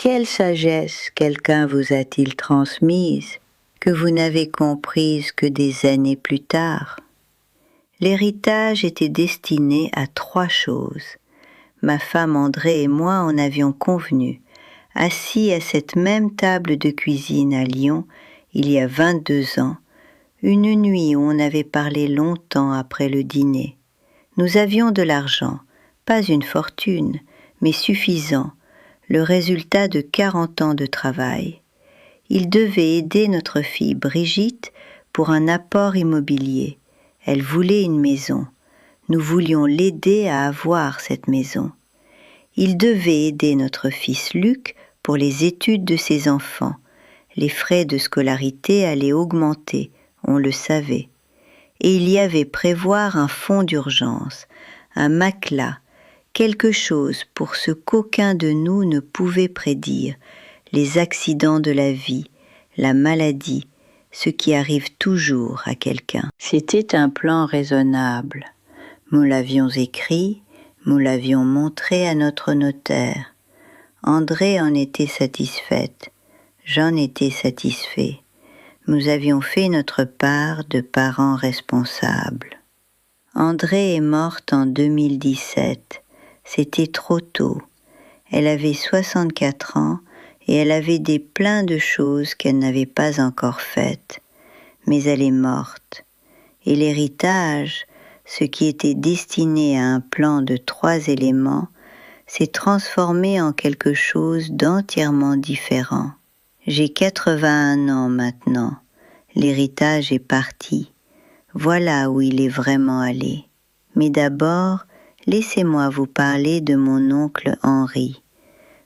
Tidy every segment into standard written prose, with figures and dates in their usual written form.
Quelle sagesse quelqu'un vous a-t-il transmise que vous n'avez comprise que des années plus tard? L'héritage était destiné à 3 choses. Ma femme André et moi en avions convenu, assis à cette même table de cuisine à Lyon, il y a 22 ans, une nuit où on avait parlé longtemps après le dîner. Nous avions de l'argent, pas une fortune, mais suffisant, le résultat de 40 ans de travail. Il devait aider notre fille Brigitte pour un apport immobilier. Elle voulait une maison. Nous voulions l'aider à avoir cette maison. Il devait aider notre fils Luc pour les études de ses enfants. Les frais de scolarité allaient augmenter, on le savait. Et il y avait prévoir un fonds d'urgence, un matelas, quelque chose pour ce qu'aucun de nous ne pouvait prédire, les accidents de la vie, la maladie, ce qui arrive toujours à quelqu'un. C'était un plan raisonnable. Nous l'avions écrit, nous l'avions montré à notre notaire. André en était satisfaite, j'en étais satisfait. Nous avions fait notre part de parents responsables. André est morte en 2017. C'était trop tôt. Elle avait 64 ans et elle avait des plein de choses qu'elle n'avait pas encore faites. Mais elle est morte. Et l'héritage, ce qui était destiné à un plan de 3 éléments, s'est transformé en quelque chose d'entièrement différent. J'ai 81 ans maintenant. L'héritage est parti. Voilà où il est vraiment allé. Mais d'abord, laissez-moi vous parler de mon oncle Henri.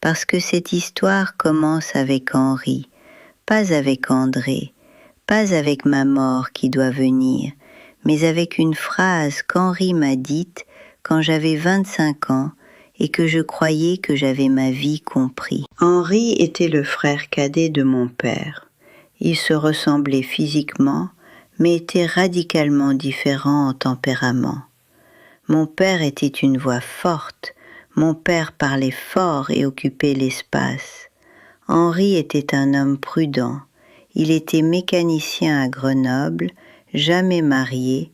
Parce que cette histoire commence avec Henri, pas avec André, pas avec ma mort qui doit venir, mais avec une phrase qu'Henri m'a dite quand j'avais 25 ans et que je croyais que j'avais ma vie compris. Henri était le frère cadet de mon père. Il se ressemblait physiquement, mais était radicalement différent en tempérament. Mon père était une voix forte, mon père parlait fort et occupait l'espace. Henri était un homme prudent, il était mécanicien à Grenoble, jamais marié,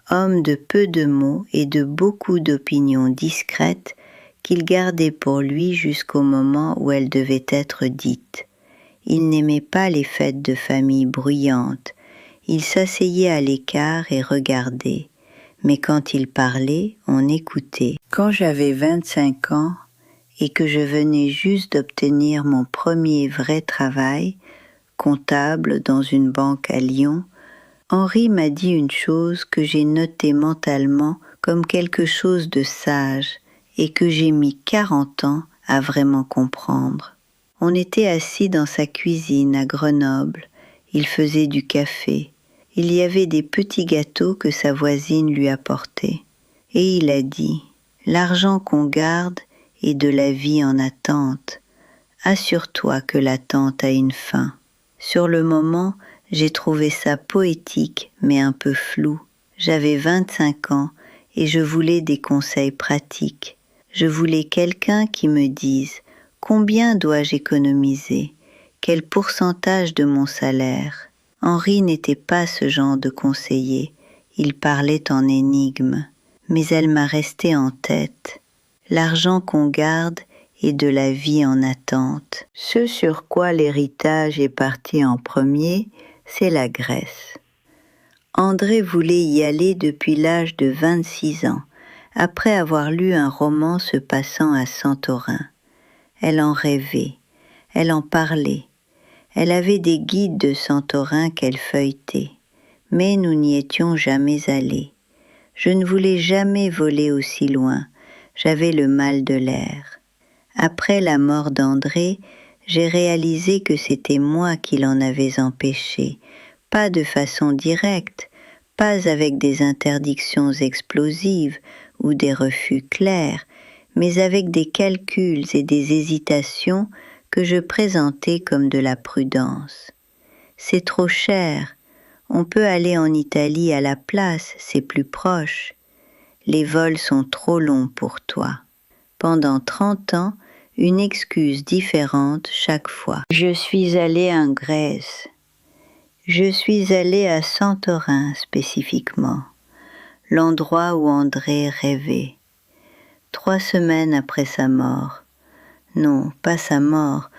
homme de peu de mots et de beaucoup d'opinions discrètes qu'il gardait pour lui jusqu'au moment où elles devaient être dites. Il n'aimait pas les fêtes de famille bruyantes, il s'asseyait à l'écart et regardait, mais quand il parlait, on écoutait. Quand j'avais 25 ans et que je venais juste d'obtenir mon premier vrai travail, comptable dans une banque à Lyon, Henri m'a dit une chose que j'ai notée mentalement comme quelque chose de sage et que j'ai mis 40 ans à vraiment comprendre. On était assis dans sa cuisine à Grenoble, il faisait du café. Il y avait des petits gâteaux que sa voisine lui apportait. Et il a dit « L'argent qu'on garde est de la vie en attente. Assure-toi que l'attente a une fin. » Sur le moment, j'ai trouvé ça poétique mais un peu flou. J'avais 25 ans et je voulais des conseils pratiques. Je voulais quelqu'un qui me dise « Combien dois-je économiser ? Quel pourcentage de mon salaire ?» Henri n'était pas ce genre de conseiller, il parlait en énigmes, mais elle m'a resté en tête. L'argent qu'on garde est de la vie en attente. Ce sur quoi l'héritage est parti en premier, c'est la Grèce. André voulait y aller depuis l'âge de 26 ans, après avoir lu un roman se passant à Santorin. Elle en rêvait, elle en parlait. Elle avait des guides de Santorin qu'elle feuilletait, mais nous n'y étions jamais allés. Je ne voulais jamais voler aussi loin, j'avais le mal de l'air. Après la mort d'André, j'ai réalisé que c'était moi qui l'en avais empêché, pas de façon directe, pas avec des interdictions explosives ou des refus clairs, mais avec des calculs et des hésitations que je présentais comme de la prudence. C'est trop cher, on peut aller en Italie à la place, c'est plus proche. Les vols sont trop longs pour toi. Pendant 30 ans, une excuse différente chaque fois. Je suis allée en Grèce. Je suis allée à Santorin spécifiquement, l'endroit où André rêvait. 3 semaines après sa mort. Non, pas sa mort,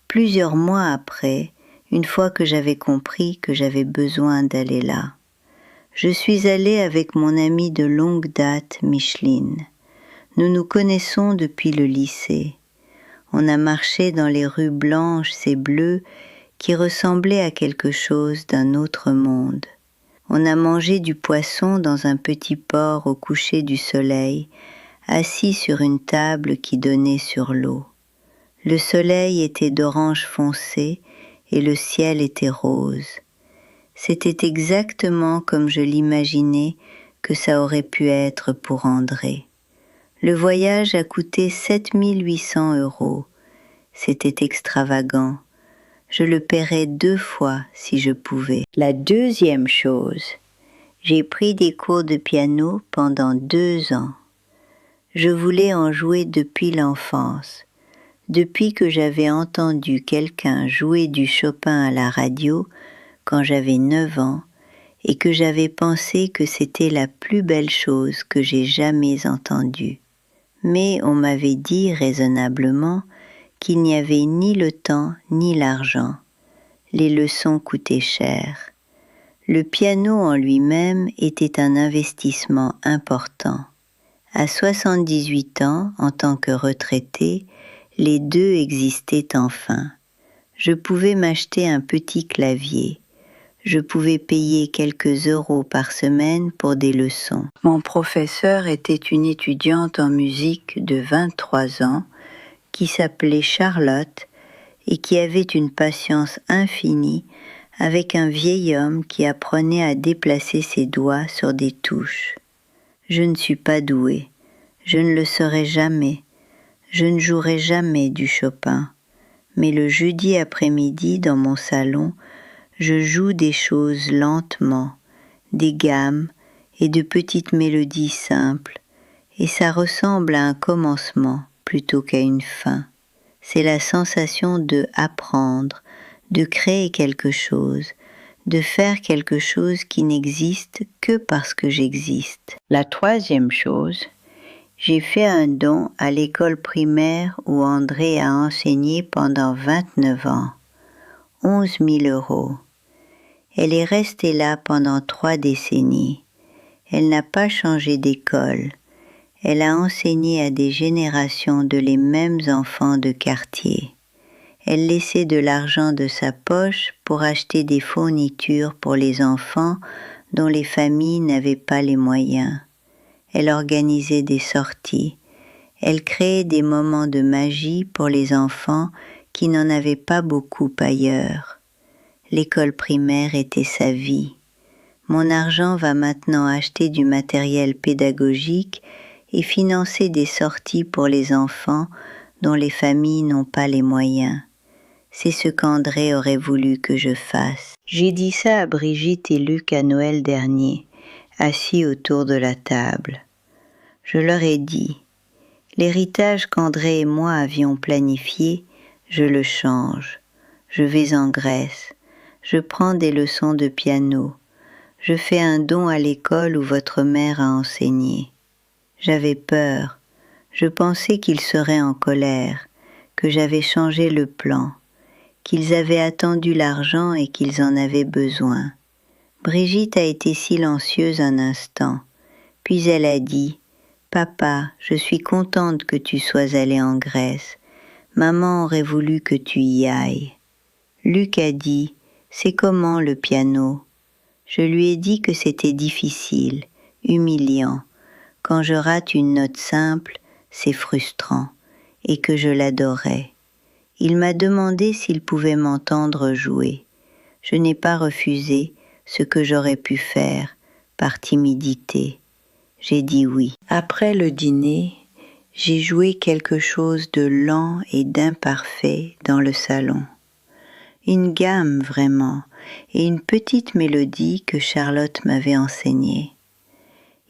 plusieurs mois après, une fois que j'avais compris que j'avais besoin d'aller là. Je suis allée avec mon amie de longue date, Micheline. Nous nous connaissons depuis le lycée. On a marché dans les rues blanches et bleues qui ressemblaient à quelque chose d'un autre monde. On a mangé du poisson dans un petit port au coucher du soleil, assis sur une table qui donnait sur l'eau. Le soleil était d'orange foncé et le ciel était rose. C'était exactement comme je l'imaginais que ça aurait pu être pour André. Le voyage a coûté 7 800 €. C'était extravagant. Je le paierais 2 fois si je pouvais. La deuxième chose, j'ai pris des cours de piano pendant 2 ans. Je voulais en jouer depuis l'enfance. Depuis que j'avais entendu quelqu'un jouer du Chopin à la radio quand j'avais 9 ans et que j'avais pensé que c'était la plus belle chose que j'ai jamais entendue. Mais on m'avait dit raisonnablement qu'il n'y avait ni le temps ni l'argent. Les leçons coûtaient cher. Le piano en lui-même était un investissement important. À 78 ans, en tant que retraité, les deux existaient enfin. Je pouvais m'acheter un petit clavier. Je pouvais payer quelques euros par semaine pour des leçons. Mon professeur était une étudiante en musique de 23 ans qui s'appelait Charlotte et qui avait une patience infinie avec un vieil homme qui apprenait à déplacer ses doigts sur des touches. Je ne suis pas douée, je ne le serai jamais, je ne jouerai jamais du Chopin, mais le jeudi après-midi dans mon salon, je joue des choses lentement, des gammes et de petites mélodies simples, et ça ressemble à un commencement plutôt qu'à une fin. C'est la sensation de apprendre, de créer quelque chose, de faire quelque chose qui n'existe que parce que j'existe. La troisième chose, j'ai fait un don à l'école primaire où André a enseigné pendant 29 ans. 11 000 €. Elle est restée là pendant 3 décennies. Elle n'a pas changé d'école. Elle a enseigné à des générations de les mêmes enfants de quartier. Elle laissait de l'argent de sa poche pour acheter des fournitures pour les enfants dont les familles n'avaient pas les moyens. Elle organisait des sorties. Elle créait des moments de magie pour les enfants qui n'en avaient pas beaucoup ailleurs. L'école primaire était sa vie. Mon argent va maintenant acheter du matériel pédagogique et financer des sorties pour les enfants dont les familles n'ont pas les moyens. C'est ce qu'André aurait voulu que je fasse. J'ai dit ça à Brigitte et Luc à Noël dernier, assis autour de la table. Je leur ai dit, l'héritage qu'André et moi avions planifié, je le change. Je vais en Grèce. Je prends des leçons de piano. Je fais un don à l'école où votre mère a enseigné. J'avais peur. Je pensais qu'ils seraient en colère, que j'avais changé le plan, qu'ils avaient attendu l'argent et qu'ils en avaient besoin. Brigitte a été silencieuse un instant, puis elle a dit « Papa, je suis contente que tu sois allé en Grèce. Maman aurait voulu que tu y ailles. » Luc a dit « C'est comment le piano ?» Je lui ai dit que c'était difficile, humiliant. Quand je rate une note simple, c'est frustrant, et que je l'adorais. Il m'a demandé s'il pouvait m'entendre jouer. Je n'ai pas refusé ce que j'aurais pu faire, par timidité. J'ai dit oui. Après le dîner, j'ai joué quelque chose de lent et d'imparfait dans le salon. Une gamme vraiment, et une petite mélodie que Charlotte m'avait enseignée.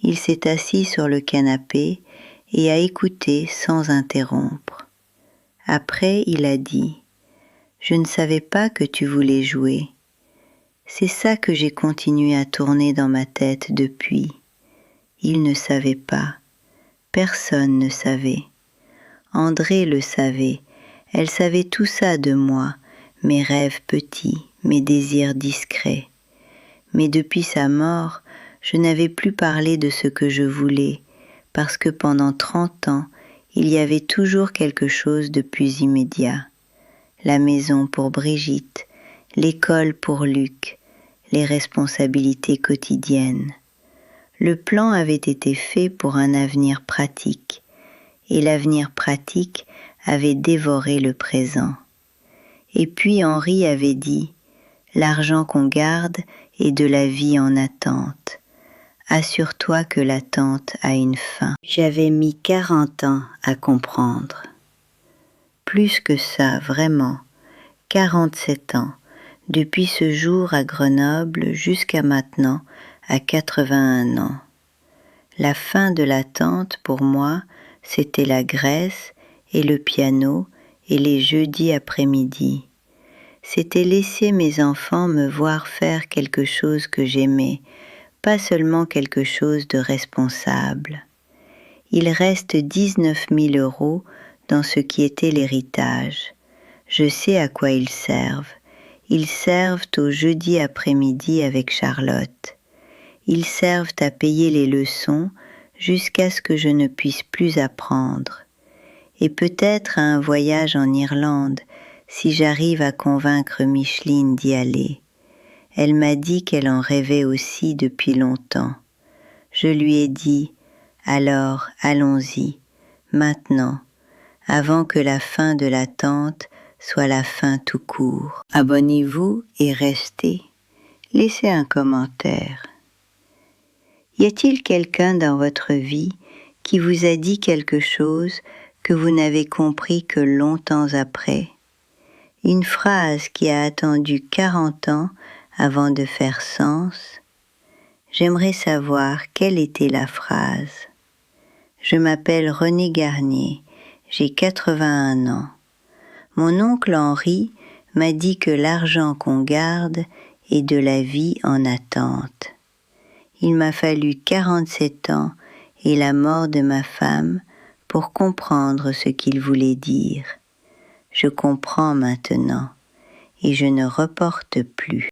Il s'est assis sur le canapé et a écouté sans interrompre. Après, il a dit « Je ne savais pas que tu voulais jouer ». C'est ça que j'ai continué à tourner dans ma tête depuis. Il ne savait pas. Personne ne savait. André le savait. Elle savait tout ça de moi, mes rêves petits, mes désirs discrets. Mais depuis sa mort, je n'avais plus parlé de ce que je voulais, parce que pendant 30 ans, il y avait toujours quelque chose de plus immédiat. La maison pour Brigitte, l'école pour Luc, les responsabilités quotidiennes. Le plan avait été fait pour un avenir pratique, et l'avenir pratique avait dévoré le présent. Et puis Henri avait dit « L'argent qu'on garde est de la vie en attente. Assure-toi que l'attente a une fin. » J'avais mis 40 ans à comprendre. Plus que ça, vraiment, 47 ans, depuis ce jour à Grenoble jusqu'à maintenant, à 81 ans. La fin de l'attente, pour moi, c'était la Grèce et le piano et les jeudis après-midi. C'était laisser mes enfants me voir faire quelque chose que j'aimais, pas seulement quelque chose de responsable. Il reste 19 000 € dans ce qui était l'héritage. Je sais à quoi ils servent. Ils servent au jeudi après-midi avec Charlotte. Ils servent à payer les leçons jusqu'à ce que je ne puisse plus apprendre. Et peut-être à un voyage en Irlande, si j'arrive à convaincre Micheline d'y aller. Elle m'a dit qu'elle en rêvait aussi depuis longtemps. Je lui ai dit « Alors, allons-y, maintenant, avant que la fin de l'attente soit la fin tout court. » Abonnez-vous et restez. Laissez un commentaire. Y a-t-il quelqu'un dans votre vie qui vous a dit quelque chose que vous n'avez compris que longtemps après? Une phrase qui a attendu 40 ans avant de faire sens? J'aimerais savoir quelle était la phrase. Je m'appelle René Garnier, j'ai 81 ans. Mon oncle Henri m'a dit que l'argent qu'on garde est de la vie en attente. Il m'a fallu 47 ans et la mort de ma femme pour comprendre ce qu'il voulait dire. Je comprends maintenant et je ne reporte plus.